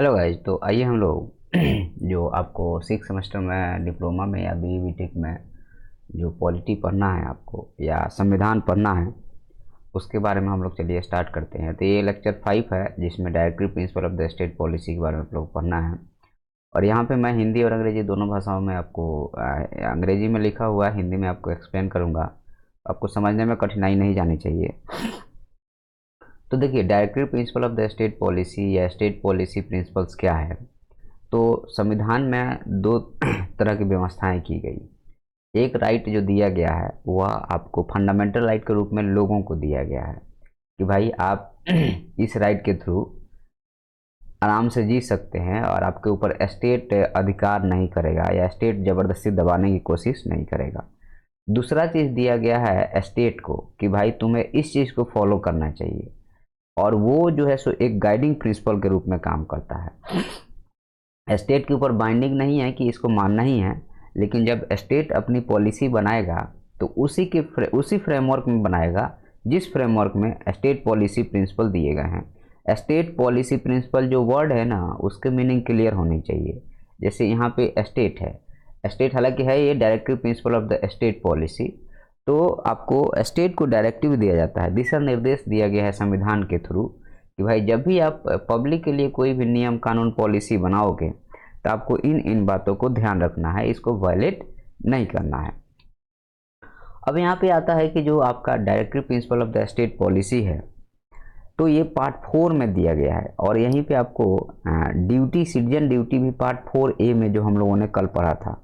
Hello guys, तो आइए हम लोग जो आपको सिक्स सेमेस्टर में डिप्लोमा में या बी बीटेक में जो पॉलिटी पढ़ना है आपको या संविधान पढ़ना है उसके बारे में हम लोग चलिए स्टार्ट करते हैं। तो ये लेक्चर 5 है जिसमें directive principle of the state policy के बारे में आप लोग पढ़ना है। और यहाँ पे मैं हिंदी और अंग्रेजी दोनों भाषाओं में आपको अंग्रेजी में लिखा हुआ है, हिंदी में आपको एक्सप्लेन करूँगा। आपको समझने में कठिनाई नहीं जानी चाहिए। तो देखिए, directive principle of the state policy या स्टेट पॉलिसी प्रिंसिपल्स क्या है। तो संविधान में दो तरह की व्यवस्थाएं की गई। एक राइट जो दिया गया है वह आपको फंडामेंटल राइट के रूप में लोगों को दिया गया है कि भाई आप इस राइट के थ्रू आराम से जी सकते हैं और आपके ऊपर स्टेट अधिकार नहीं करेगा या स्टेट ज़बरदस्ती दबाने की कोशिश नहीं करेगा। दूसरा चीज़ दिया गया है स्टेट को कि भाई तुम्हें इस चीज़ को फॉलो करना चाहिए, और वो जो है सो एक गाइडिंग प्रिंसिपल के रूप में काम करता है। स्टेट के ऊपर बाइंडिंग नहीं है कि इसको मानना ही है, लेकिन जब स्टेट अपनी पॉलिसी बनाएगा तो उसी फ्रेमवर्क में बनाएगा जिस फ्रेमवर्क में स्टेट पॉलिसी प्रिंसिपल दिए गए हैं। स्टेट पॉलिसी प्रिंसिपल जो वर्ड है ना, उसके मीनिंग क्लियर होनी चाहिए। जैसे यहाँ पे स्टेट है, स्टेट हालांकि है ये directive principle of the state policy. तो आपको स्टेट को डायरेक्टिव दिया जाता है, दिशा निर्देश दिया गया है संविधान के थ्रू कि भाई जब भी आप पब्लिक के लिए कोई भी नियम कानून पॉलिसी बनाओगे तो आपको इन इन बातों को ध्यान रखना है, इसको वायलेट नहीं करना है। अब यहाँ पे आता है कि जो आपका directive principle of the state policy है, तो ये पार्ट 4 में दिया गया है। और यहीं पे आपको ड्यूटी, सिटीजन ड्यूटी भी पार्ट 4A में जो हम लोगों ने कल पढ़ा था,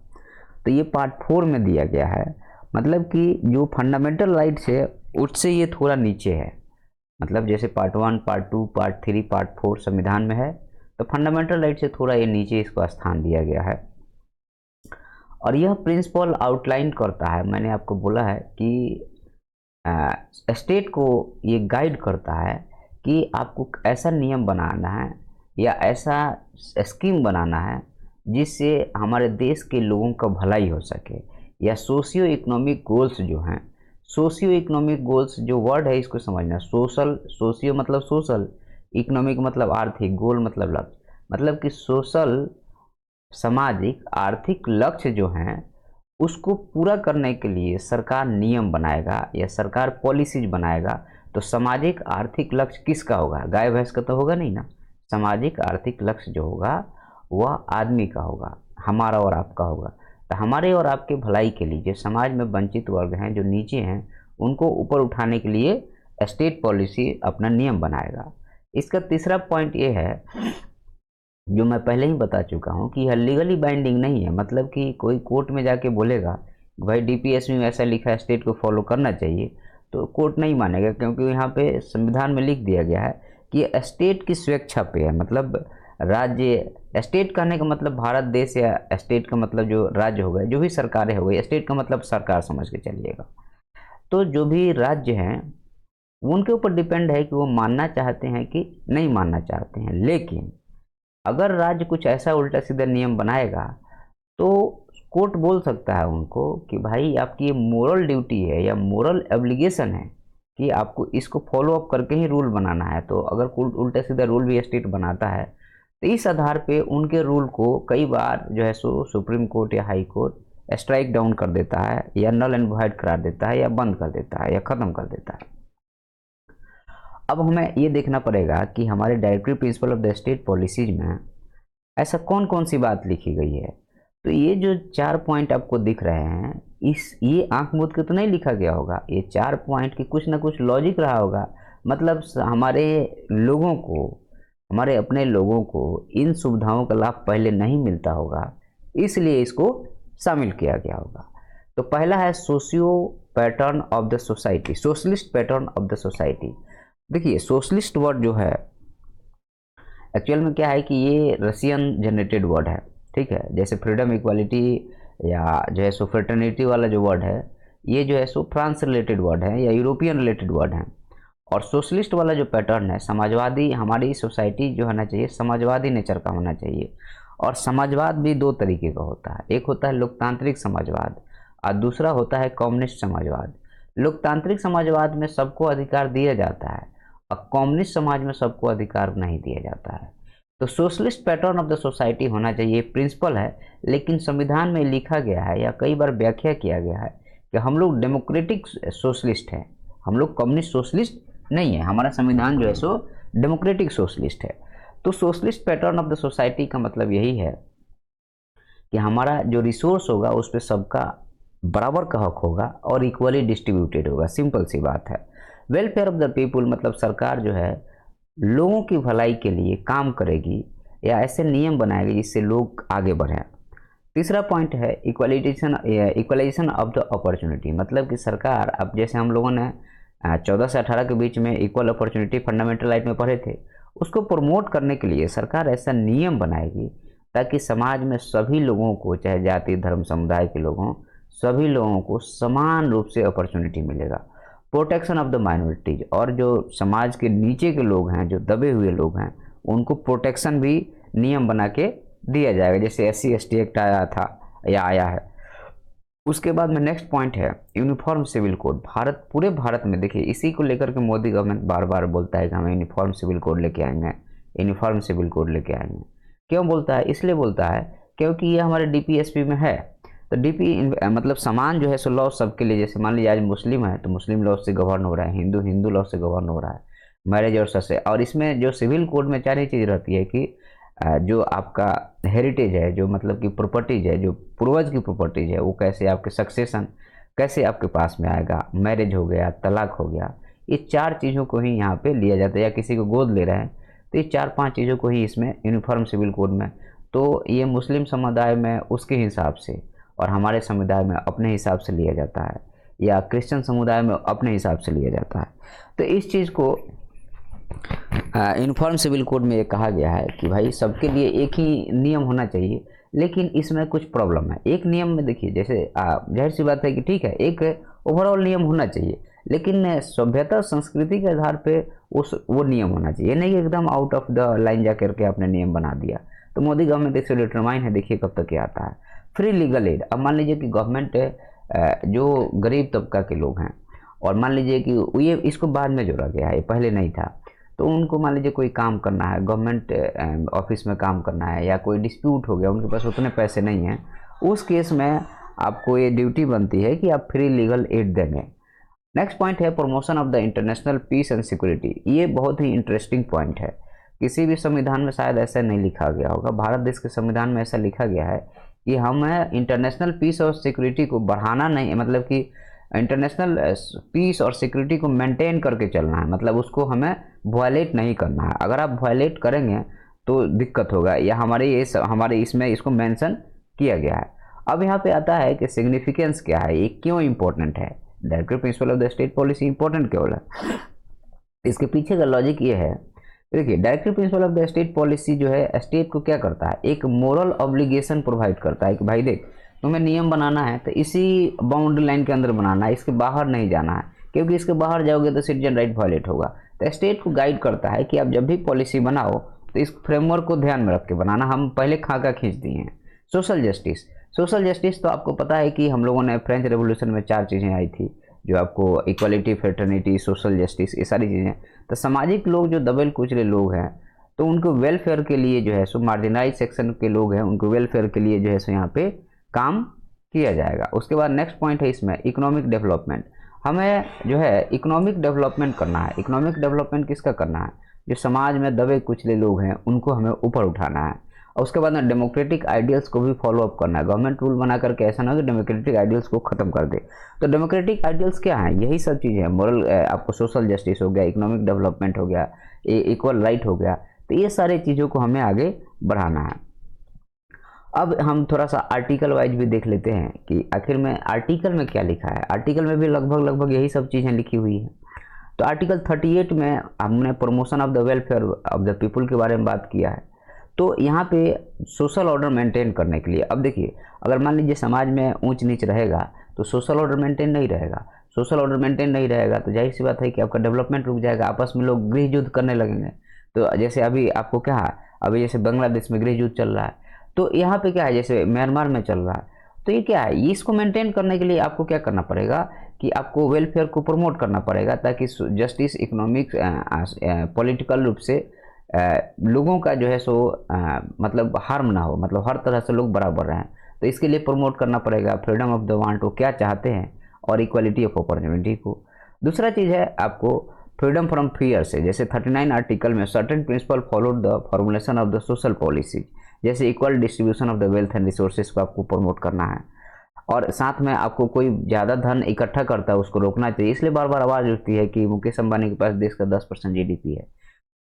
तो ये पार्ट 4 में दिया गया है। मतलब कि जो फंडामेंटल राइट्स है उससे ये थोड़ा नीचे है। मतलब जैसे पार्ट 1, पार्ट 2, पार्ट 3, पार्ट 4 संविधान में है, तो फंडामेंटल राइट से थोड़ा ये नीचे इसको स्थान दिया गया है। और यह प्रिंसिपल आउटलाइन करता है, मैंने आपको बोला है कि स्टेट को ये गाइड करता है कि आपको ऐसा नियम बनाना है या ऐसा स्कीम बनाना है जिससे हमारे देश के लोगों का भलाई हो सके, या सोशियो इकोनॉमिक गोल्स जो हैं। सोशियो इकोनॉमिक गोल्स जो वर्ड है इसको समझना। सोशल, सोशियो मतलब सोशल, इकोनॉमिक मतलब आर्थिक, गोल मतलब लक्ष्य। मतलब कि सोशल, सामाजिक आर्थिक लक्ष्य जो हैं उसको पूरा करने के लिए सरकार नियम बनाएगा या सरकार पॉलिसीज बनाएगा। तो सामाजिक आर्थिक लक्ष्य किसका होगा? गाय भैंस का तो होगा नहीं ना। सामाजिक आर्थिक लक्ष्य जो होगा वह आदमी का होगा, हमारा और आपका होगा। तो हमारे और आपके भलाई के लिए जो समाज में वंचित वर्ग हैं, जो नीचे हैं, उनको ऊपर उठाने के लिए स्टेट पॉलिसी अपना नियम बनाएगा। इसका तीसरा पॉइंट ये है, जो मैं पहले ही बता चुका हूँ कि यह लीगली बाइंडिंग नहीं है। मतलब कि कोई कोर्ट में जाके बोलेगा भाई डीपीएस में ऐसा लिखा है स्टेट को फॉलो करना चाहिए, तो कोर्ट नहीं मानेगा, क्योंकि यहाँ पे संविधान में लिख दिया गया है कि ये स्टेट की स्वेच्छा पे है। मतलब राज्य, स्टेट कहने का मतलब भारत देश, या स्टेट का मतलब जो राज्य हो गए, जो भी सरकारें हो गई, स्टेट का मतलब सरकार समझ के चलिएगा। तो जो भी राज्य हैं उनके ऊपर डिपेंड है कि वो मानना चाहते हैं कि नहीं मानना चाहते हैं। लेकिन अगर राज्य कुछ ऐसा उल्टा सीधा नियम बनाएगा तो कोर्ट बोल सकता है उनको कि भाई आपकी ये मोरल ड्यूटी है या मोरल एब्लिगेशन है कि आपको इसको फॉलो अप करके ही रूल बनाना है। तो अगर कोई उल्टा सीधा रूल भी स्टेट बनाता है तो इस आधार पे उनके रूल को कई बार जो है सो सुप्रीम कोर्ट या हाई कोर्ट स्ट्राइक डाउन कर देता है, या नल एंड वॉइड करार देता है, या बंद कर देता है, या ख़त्म कर देता है। अब हमें ये देखना पड़ेगा कि हमारे directive principle of the state policies में ऐसा कौन कौन सी बात लिखी गई है। तो ये जो 4 पॉइंट आपको दिख रहे हैं, ये आंख मूंद के तो नहीं लिखा गया होगा। ये 4 पॉइंट की कुछ ना कुछ लॉजिक रहा होगा। मतलब हमारे लोगों को, हमारे अपने लोगों को इन सुविधाओं का लाभ पहले नहीं मिलता होगा, इसलिए इसको शामिल किया गया होगा। तो पहला है socio pattern of the society, socialist pattern of the society. देखिए, सोशलिस्ट वर्ड जो है एक्चुअल में क्या है कि ये रशियन जनरेटेड वर्ड है, ठीक है। जैसे फ्रीडम, इक्वालिटी या जो है सो फ्रेटर्निटी वाला जो वर्ड है, ये जो है सो फ्रांस रिलेटेड वर्ड है या यूरोपियन रिलेटेड वर्ड है। और सोशलिस्ट वाला जो पैटर्न है, समाजवादी, हमारी सोसाइटी जो होना चाहिए समाजवादी नेचर का होना चाहिए। और समाजवाद भी दो तरीके का होता है, एक होता है लोकतांत्रिक समाजवाद और दूसरा होता है कम्युनिस्ट समाजवाद। लोकतांत्रिक समाजवाद में सबको अधिकार दिया जाता है और कम्युनिस्ट समाज में सबको अधिकार नहीं दिया जाता है। तो socialist pattern of the society होना चाहिए, प्रिंसिपल है, लेकिन संविधान में लिखा गया है या कई बार व्याख्या किया गया है कि हम लोग डेमोक्रेटिक सोशलिस्ट हैं, हम लोग कम्युनिस्ट सोशलिस्ट नहीं है। हमारा संविधान जो है सो डेमोक्रेटिक सोशलिस्ट है। तो socialist pattern of the society का मतलब यही है कि हमारा जो रिसोर्स होगा उस पर सबका बराबर का हक होगा और इक्वली डिस्ट्रीब्यूटेड होगा। सिंपल सी बात है। वेलफेयर ऑफ द पीपुल मतलब सरकार जो है लोगों की भलाई के लिए काम करेगी या ऐसे नियम बनाएगी जिससे लोग आगे बढ़ें। तीसरा पॉइंट है इक्वलाइजेशन ऑफ द अपॉर्चुनिटी, मतलब कि सरकार, अब जैसे हम लोगों ने 14 से 18 के बीच में इक्वल अपॉर्चुनिटी फंडामेंटल राइट में पढ़े थे, उसको प्रमोट करने के लिए सरकार ऐसा नियम बनाएगी ताकि समाज में सभी लोगों को, चाहे जाति धर्म समुदाय के लोगों, सभी लोगों को समान रूप से अपॉर्चुनिटी मिलेगा। प्रोटेक्शन ऑफ द माइनॉरिटीज, और जो समाज के नीचे के लोग हैं, जो दबे हुए लोग हैं, उनको प्रोटेक्शन भी नियम बना के दिया जाएगा, जैसे SC/ST एक्ट आया था या आया है। उसके बाद में नेक्स्ट पॉइंट है यूनिफॉर्म सिविल कोड। पूरे भारत में देखिए, इसी को लेकर के मोदी गवर्नमेंट बार बार बोलता है कि हम यूनिफॉर्म सिविल कोड लेके आएंगे, यूनिफॉर्म सिविल कोड लेके आएंगे। क्यों बोलता है? इसलिए बोलता है क्योंकि ये हमारे DPSP में है। तो मतलब समान जो है सो लॉ सबके लिए, जैसे मान लीजिए आज मुस्लिम है तो मुस्लिम लॉ से गवर्न हो रहा है, हिंदू लॉ से गवर्न हो रहा है, मैरिज और ससे। और इसमें जो सिविल कोड में चार ही चीज़ रहती है कि जो आपका हेरिटेज है, जो मतलब कि प्रॉपर्टीज है, जो पूर्वज की प्रॉपर्टीज है, वो कैसे आपके सक्सेशन कैसे आपके पास में आएगा, मैरिज हो गया, तलाक हो गया, ये चार चीज़ों को ही यहाँ पे लिया जाता है। या किसी को गोद ले रहे हैं तो ये 4-5 चीज़ों को ही इसमें यूनिफॉर्म सिविल कोड में, तो ये मुस्लिम समुदाय में उसके हिसाब से और हमारे समुदाय में अपने हिसाब से लिया जाता है, या क्रिश्चियन समुदाय में अपने हिसाब से लिया जाता है। तो इस चीज़ को यूनिफॉर्म सिविल कोड में ये कहा गया है कि भाई सबके लिए एक ही नियम होना चाहिए, लेकिन इसमें कुछ प्रॉब्लम है। एक नियम में देखिए, जैसे जाहिर सी बात है कि ठीक है, एक ओवरऑल नियम होना चाहिए, लेकिन सभ्यता संस्कृति के आधार पे वो नियम होना चाहिए, नहीं एकदम आउट ऑफ द लाइन जा करके आपने नियम बना दिया। तो मोदी गवर्नमेंट इससे डिटरमाइन है, देखिए कब तक ये आता है। फ्री लीगल एड, अब मान लीजिए कि गवर्नमेंट जो गरीब तबका के लोग हैं, और मान लीजिए कि ये इसको बाद में जोड़ा गया है, पहले नहीं था, तो उनको मान लीजिए कोई काम करना है, गवर्नमेंट ऑफिस में काम करना है, या कोई डिस्प्यूट हो गया, उनके पास उतने पैसे नहीं हैं, उस केस में आपको ये ड्यूटी बनती है कि आप फ्री लीगल एड देंगे। नेक्स्ट पॉइंट है promotion of the international peace and security. ये बहुत ही इंटरेस्टिंग पॉइंट है, किसी भी संविधान में शायद ऐसा नहीं लिखा गया होगा, भारत देश के संविधान में ऐसा लिखा गया है कि हमें इंटरनेशनल पीस और सिक्योरिटी को बढ़ाना नहीं, मतलब कि इंटरनेशनल पीस और सिक्योरिटी को मेंटेन करके चलना है, मतलब उसको हमें वायलेट नहीं करना है। अगर आप वायलेट करेंगे तो दिक्कत होगा, या हमारे इसमें इसको मेंशन किया गया है। अब यहाँ पे आता है कि सिग्निफिकेंस क्या है, ये क्यों इंपॉर्टेंट है, directive principle of the state policy important क्यों है? इसके पीछे का लॉजिक ये है, देखिए directive principle of the state policy जो है स्टेट को क्या करता है, एक मोरल ऑब्लिगेशन प्रोवाइड करता है कि भाई देख, तुम्हें नियम बनाना है तो इसी बाउंड्री लाइन के अंदर बनाना है, इसके बाहर नहीं जाना है, क्योंकि इसके बाहर जाओगे तो सिटीजन राइट वायलेट होगा। तो स्टेट को गाइड करता है कि आप जब भी पॉलिसी बनाओ तो इस फ्रेमवर्क को ध्यान में रख के बनाना। हम पहले खाका खींच दिए हैं। सोशल जस्टिस तो आपको पता है कि हम लोगों ने फ्रेंच रेवोल्यूशन में 4 चीज़ें आई थी, जो आपको इक्वालिटी, फ्रेटर्निटी, सोशल जस्टिस, ये सारी चीज़ें। तो सामाजिक लोग जो दबे कुचले लोग हैं, तो उनको वेलफेयर के लिए जो है सो मार्जिनाइज सेक्शन के लोग हैं, उनको वेलफेयर के लिए जो है सो यहाँ पे काम किया जाएगा। उसके बाद नेक्स्ट पॉइंट है इसमें इकोनॉमिक डेवलपमेंट। हमें जो है इकोनॉमिक डेवलपमेंट करना है। इकोनॉमिक डेवलपमेंट किसका करना है? जो समाज में दबे कुचले लोग हैं उनको हमें ऊपर उठाना है। और उसके बाद में डेमोक्रेटिक आइडियल्स को भी फॉलो अप करना है। गवर्नमेंट रूल बना करके ऐसा ना हो कि डेमोक्रेटिक आइडियल्स को खत्म कर दे। तो डेमोक्रेटिक आइडियल्स क्या हैं? यही सब चीज़ें हैं। मोरल, आपको सोशल जस्टिस हो गया, इकोनॉमिक डेवलपमेंट हो गया, इक्वल राइट हो गया। तो ये सारी चीज़ों को हमें आगे बढ़ाना है। अब हम थोड़ा सा आर्टिकल वाइज भी देख लेते हैं कि आखिर में आर्टिकल में क्या लिखा है। आर्टिकल में भी लगभग यही सब चीज़ें लिखी हुई हैं। तो आर्टिकल 38 में हमने promotion of the welfare of the people के बारे में बात किया है। तो यहाँ पे सोशल ऑर्डर मेंटेन करने के लिए, अब देखिए, अगर मान लीजिए समाज में ऊंच नीच रहेगा तो सोशल ऑर्डर मेंटेन नहीं रहेगा। सोशल ऑर्डर मेंटेन नहीं रहेगा तो जाहिर सी बात है कि आपका डेवलपमेंट रुक जाएगा, आपस में लोग गृह युद्ध करने लगेंगे। तो जैसे अभी आपको क्या है, अभी जैसे बांग्लादेश में गृह युद्ध चल रहा है, तो यहाँ पे क्या है, जैसे म्यांमार में चल रहा है। तो ये क्या है, इसको मेंटेन करने के लिए आपको क्या करना पड़ेगा कि आपको वेलफेयर को प्रमोट करना पड़ेगा, ताकि जस्टिस, इकोनॉमिक, पॉलिटिकल रूप से लोगों का जो है सो मतलब हार्म ना हो, मतलब हर तरह से लोग बराबर रहें। तो इसके लिए प्रमोट करना पड़ेगा फ्रीडम ऑफ द वांट, वो क्या चाहते हैं, और इक्वालिटी ऑफ अपॉर्चुनिटी को। दूसरा चीज़ है आपको फ्रीडम फ्रॉम फियर से, जैसे 39 आर्टिकल में certain principle followed the formulation of the social policy, जैसे equal distribution of the wealth and resources को आपको प्रमोट करना है। और साथ में आपको कोई ज़्यादा धन इकट्ठा करता है उसको रोकना चाहिए। इसलिए बार बार आवाज़ उठती है कि मुकेश अंबानी के पास देश का 10% जीडीपी है।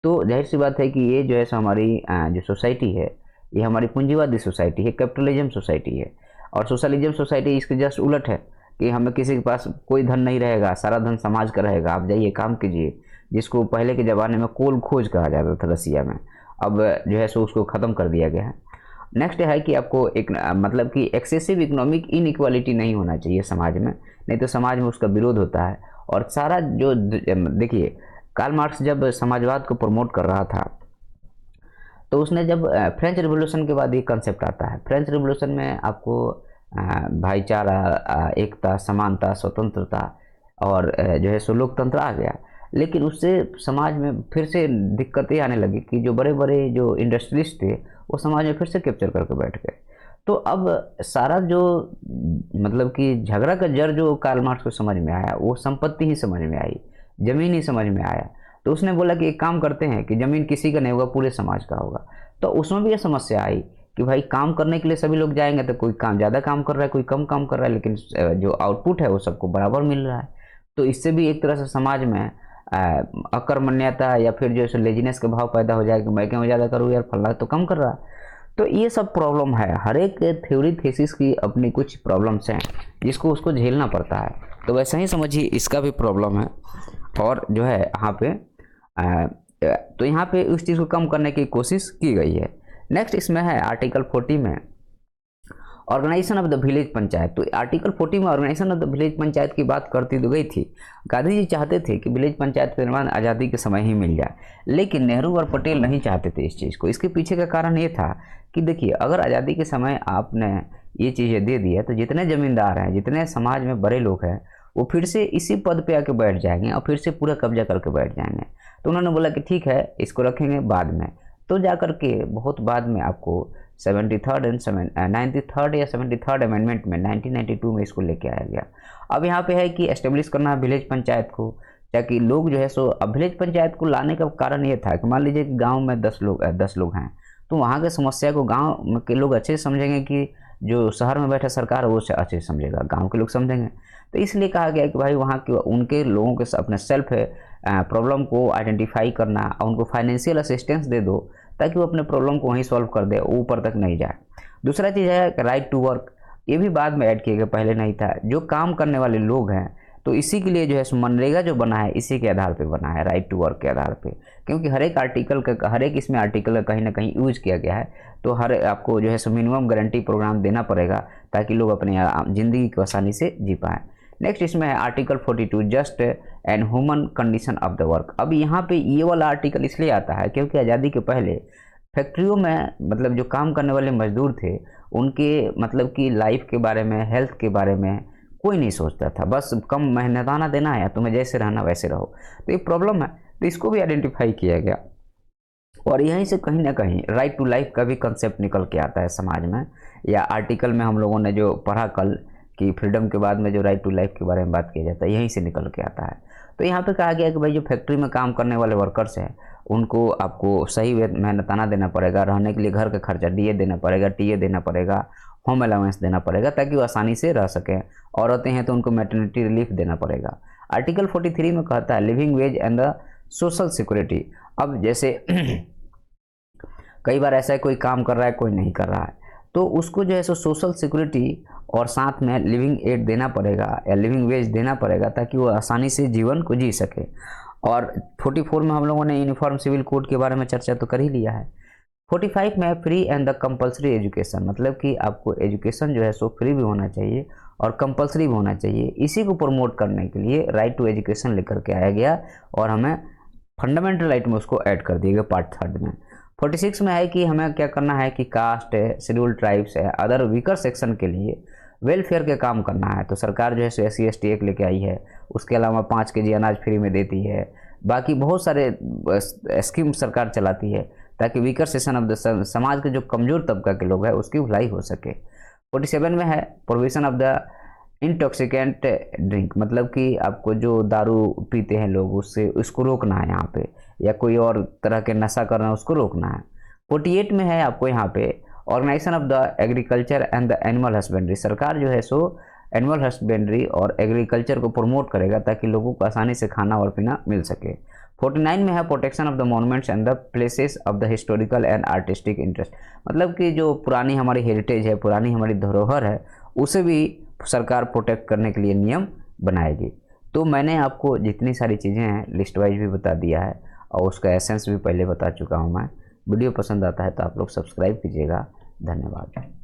तो जाहिर सी बात है कि ये जो है सो हमारी जो सोसाइटी है, ये हमारी पूंजीवादी सोसाइटी है, कैपिटलिज्म सोसाइटी है। और सोशलिज्म सोसाइटी इसके जस्ट उलट है कि हमें किसी के पास कोई धन नहीं रहेगा, सारा धन समाज का रहेगा, आप जाइए काम कीजिए। जिसको पहले के ज़माने में कोल खोज कहा जाता था रसिया में, अब जो है सो उसको ख़त्म कर दिया गया है। नेक्स्ट है कि आपको एक मतलब कि एक्सेसिव इकोनॉमिक इनइक्वालिटी नहीं होना चाहिए समाज में, नहीं तो समाज में उसका विरोध होता है। और सारा जो देखिए, कार्ल मार्क्स जब समाजवाद को प्रमोट कर रहा था, तो उसने जब फ्रेंच रिवॉल्यूशन के बाद ये कंसेप्ट आता है। फ्रेंच रिवॉल्यूशन में आपको भाईचारा, एकता, समानता, स्वतंत्रता और जो है सो लोकतंत्र आ गया। लेकिन उससे समाज में फिर से दिक्कतें आने लगी कि जो बड़े बड़े जो इंडस्ट्रियलिस्ट थे वो समाज में फिर से कैप्चर करके बैठ गए। तो अब सारा जो मतलब कि झगड़ा का जड़ जो कार्ल मार्क्स को समझ में आया, वो संपत्ति ही समझ में आई, ज़मीन ही समझ में आया। तो उसने बोला कि एक काम करते हैं कि ज़मीन किसी का नहीं होगा, पूरे समाज का होगा। तो उसमें भी ये समस्या आई कि भाई काम करने के लिए सभी लोग जाएंगे, तो कोई काम ज़्यादा काम कर रहा है, कोई कम काम कर रहा है, लेकिन जो आउटपुट है वो सबको बराबर मिल रहा है। तो इससे भी एक तरह से समाज में अकर्मण्यता या फिर जो है लेजीनेस का भाव पैदा हो जाएगा कि मैं क्यों ज़्यादा करूँ यार, फलना तो कम कर रहा। तो ये सब प्रॉब्लम है, हर एक थ्योरी थीसिस की अपनी कुछ प्रॉब्लम्स हैं जिसको उसको झेलना पड़ता है। तो वैसा ही समझिए इसका भी प्रॉब्लम है। और जो है यहाँ पे तो यहाँ पे उस चीज़ को कम करने की कोशिश की गई है। नेक्स्ट इसमें है आर्टिकल 40 में organisation of the village panchayat. तो आर्टिकल 40 में organisation of the village panchayat की बात करती तो गई थी। गांधी जी चाहते थे कि विलेज पंचायत का निर्माण आज़ादी के समय ही मिल जाए, लेकिन नेहरू और पटेल नहीं चाहते थे इस चीज़ को। इसके पीछे का कारण ये था कि देखिए, अगर आज़ादी के समय आपने ये चीज़ें दे दी है तो जितने ज़मींदार हैं, जितने समाज में बड़े लोग हैं, वो फिर से इसी पद पे आके बैठ जाएंगे और फिर से पूरा कब्जा करके बैठ जाएंगे। तो उन्होंने बोला कि ठीक है, इसको रखेंगे बाद में। तो जाकर के बहुत बाद में आपको 73rd एंड 93rd या 73rd अमेंडमेंट में 1992 में इसको लेके आया गया। अब यहाँ पे है कि एस्टेब्लिश करना है विलेज पंचायत को, ताकि लोग जो है सो, अब विलेज पंचायत को लाने का कारण ये था कि मान लीजिए कि गाँव में 10 लोग हैं, तो वहाँ के समस्या को गाँव के लोग अच्छे से समझेंगे कि जो शहर में बैठा सरकार है वो अच्छे से समझेगा, गाँव के लोग समझेंगे। तो इसलिए कहा गया कि भाई वहाँ के उनके लोगों के अपने सेल्फ प्रॉब्लम को आइडेंटिफाई करना और उनको फाइनेंशियल असिस्टेंस दे दो ताकि वो अपने प्रॉब्लम को वहीं सॉल्व कर दे, ऊपर तक नहीं जाए। दूसरा चीज़ है राइट टू वर्क, ये भी बाद में ऐड किया गया, पहले नहीं था। जो काम करने वाले लोग हैं, तो इसी के लिए जो है मनरेगा जो बना है इसी के आधार पे बना है, राइट टू वर्क के आधार पे। क्योंकि हर एक आर्टिकल का, हर एक इसमें आर्टिकल का कहीं ना कहीं यूज किया गया है। तो हर आपको जो है मिनिमम गारंटी प्रोग्राम देना पड़ेगा ताकि लोग अपने ज़िंदगी को आसानी से जी पाएँ। नेक्स्ट इसमें है article 42 just and human condition of the work. अब यहाँ पे ये वाला आर्टिकल इसलिए आता है क्योंकि आज़ादी के पहले फैक्ट्रियों में मतलब जो काम करने वाले मजदूर थे, उनके मतलब कि लाइफ के बारे में, हेल्थ के बारे में कोई नहीं सोचता था। बस कम मेहनताना देना है या तुम्हें जैसे रहना वैसे रहो। तो ये प्रॉब्लम है, तो इसको भी आइडेंटिफाई किया गया। और यहीं से कहीं ना कहीं राइट टू लाइफ का भी कंसेप्ट निकल के आता है समाज में। या आर्टिकल में हम लोगों ने जो पढ़ा कल कि फ्रीडम के बाद में जो राइट टू लाइफ के बारे में बात किया जाता है, यहीं से निकल के आता है। तो यहाँ पे कहा गया कि भाई जो फैक्ट्री में काम करने वाले वर्कर्स हैं, उनको आपको सही मेहनताना देना पड़ेगा, रहने के लिए घर का खर्चा डीए देना पड़ेगा, टीए देना पड़ेगा, होम अलाउंस देना पड़ेगा ताकि वो आसानी से रह सकें। औरतें हैं तो उनको मैटरनिटी रिलीफ देना पड़ेगा। आर्टिकल 43 में कहता है living veg and the social security. अब जैसे कई बार ऐसा है कोई काम कर रहा है कोई नहीं कर रहा है, तो उसको जो है सो सोशल सिक्योरिटी और साथ में लिविंग एड देना पड़ेगा या लिविंग वेज देना पड़ेगा ताकि वो आसानी से जीवन को जी सके। और 44 में हम लोगों ने यूनिफॉर्म सिविल कोड के बारे में चर्चा तो कर ही लिया है। 45 में free and the compulsory education, मतलब कि आपको एजुकेशन जो है सो फ्री भी होना चाहिए और कंपलसरी भी होना चाहिए। इसी को प्रमोट करने के लिए राइट टू एजुकेशन लेकर के आया गया और हमें फंडामेंटल राइट में उसको ऐड कर दिया गया पार्ट 3 में। 46 में है कि हमें क्या करना है कि कास्ट है, शेड्यूल्ड ट्राइब्स है, अदर वीकर सेक्शन के लिए वेलफेयर के काम करना है। तो सरकार जो है SC ST एक्ट लेके आई है। उसके अलावा 5 kg अनाज फ्री में देती है, बाकी बहुत सारे स्कीम सरकार चलाती है ताकि वीकर सेक्शन ऑफ द समाज के जो कमज़ोर तबका के लोग हैं उसकी भलाई हो सके। 47 में है provision of the intoxicant drink, मतलब कि आपको जो दारू पीते हैं लोग उससे उसको रोकना है यहाँ पे, या कोई और तरह के नशा करना है उसको रोकना है। 48 में है आपको यहाँ पे organisation of the agriculture and the animal husbandry, सरकार जो है सो एनिमल हस्बेंड्री और एग्रीकल्चर को प्रमोट करेगा ताकि लोगों को आसानी से खाना और पीना मिल सके। 49 में है protection of the monuments and the places of the historical and artistic interest, मतलब कि जो पुरानी हमारी हेरिटेज है, पुरानी हमारी धरोहर है, उसे भी सरकार प्रोटेक्ट करने के लिए नियम बनाएगी। तो मैंने आपको जितनी सारी चीज़ें हैं लिस्ट वाइज भी बता दिया है और उसका एसेंस भी पहले बता चुका हूँ मैं। वीडियो पसंद आता है तो आप लोग सब्सक्राइब कीजिएगा। धन्यवाद।